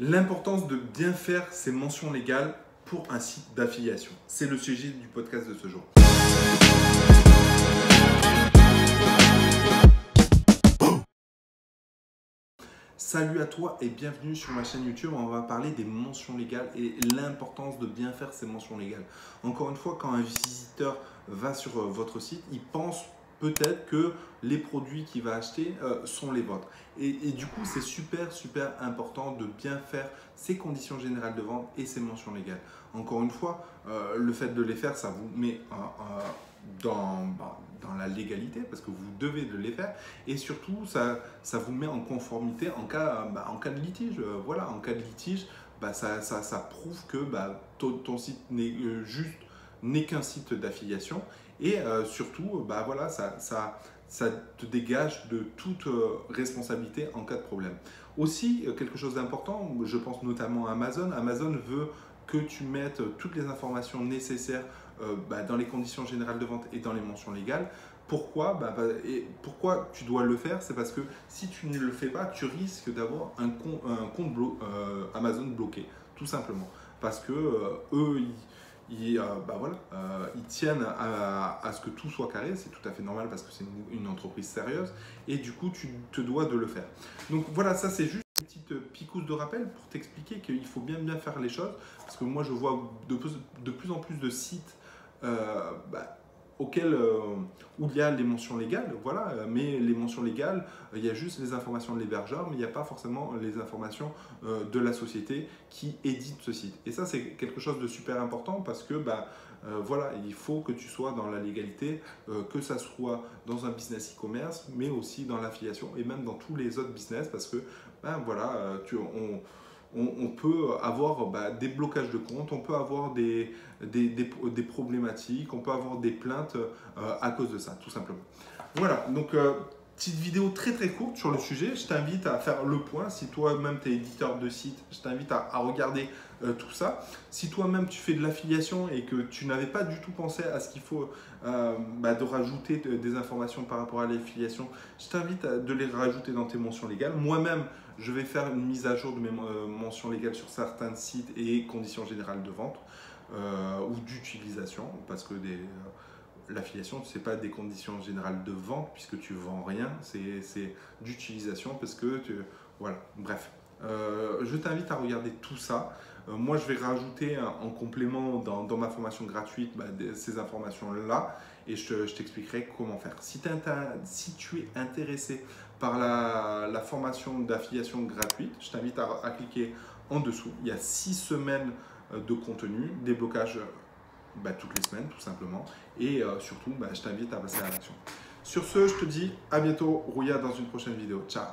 L'importance de bien faire ses mentions légales pour un site d'affiliation. C'est le sujet du podcast de ce jour. Salut à toi et bienvenue sur ma chaîne YouTube. On va parler des mentions légales et l'importance de bien faire ces mentions légales. Encore une fois, quand un visiteur va sur votre site, il pense peut-être que les produits qu'il va acheter sont les vôtres. Et du coup, c'est super important de bien faire ces conditions générales de vente et ces mentions légales. Encore une fois, le fait de les faire, ça vous met dans la légalité parce que vous devez de les faire et surtout ça vous met en conformité en cas de litige. Voilà, en cas de litige, ça prouve que ton site n'est qu'un site d'affiliation et surtout voilà, ça te dégage de toute responsabilité en cas de problème. Aussi, quelque chose d'important, je pense notamment à Amazon. Amazon veut que tu mettes toutes les informations nécessaires dans les conditions générales de vente et dans les mentions légales. Pourquoi pourquoi tu dois le faire? C'est parce que si tu ne le fais pas, tu risques d'avoir un compte Amazon bloqué, tout simplement. Parce que eux, ils tiennent à ce que tout soit carré, c'est tout à fait normal parce que c'est une entreprise sérieuse et du coup, tu te dois de le faire. Donc voilà, ça c'est juste une petite piqûre de rappel pour t'expliquer qu'il faut bien faire les choses parce que moi je vois de plus en plus de sites où il y a les mentions légales, voilà, mais les mentions légales, il y a juste les informations de l'hébergeur, mais il n'y a pas forcément les informations de la société qui édite ce site. Et ça, c'est quelque chose de super important parce que voilà, il faut que tu sois dans la légalité, que ça soit dans un business e-commerce, mais aussi dans l'affiliation et même dans tous les autres business parce que voilà, on peut avoir des blocages de compte, on peut avoir des problématiques, on peut avoir des plaintes à cause de ça, tout simplement. Voilà, donc petite vidéo très courte sur le sujet. Je t'invite à faire le point. Si toi-même tu es éditeur de site, je t'invite à regarder tout ça. Si toi-même tu fais de l'affiliation et que tu n'avais pas du tout pensé à ce qu'il faut de rajouter des informations par rapport à l'affiliation, je t'invite à de les rajouter dans tes mentions légales. Moi-même, je vais faire une mise à jour de mes mentions légales sur certains sites et conditions générales de vente ou d'utilisation parce que l'affiliation, ce n'est pas des conditions générales de vente puisque tu ne vends rien, c'est d'utilisation parce que voilà, bref. Je t'invite à regarder tout ça. Moi, je vais rajouter en complément dans ma formation gratuite ces informations-là et je t'expliquerai comment faire. Si tu es intéressé par la formation d'affiliation gratuite, je t'invite à cliquer en dessous. Il y a 6 semaines de contenu, déblocage toutes les semaines tout simplement et surtout je t'invite à passer à l'action. Sur ce, je te dis à bientôt Rouya dans une prochaine vidéo. Ciao.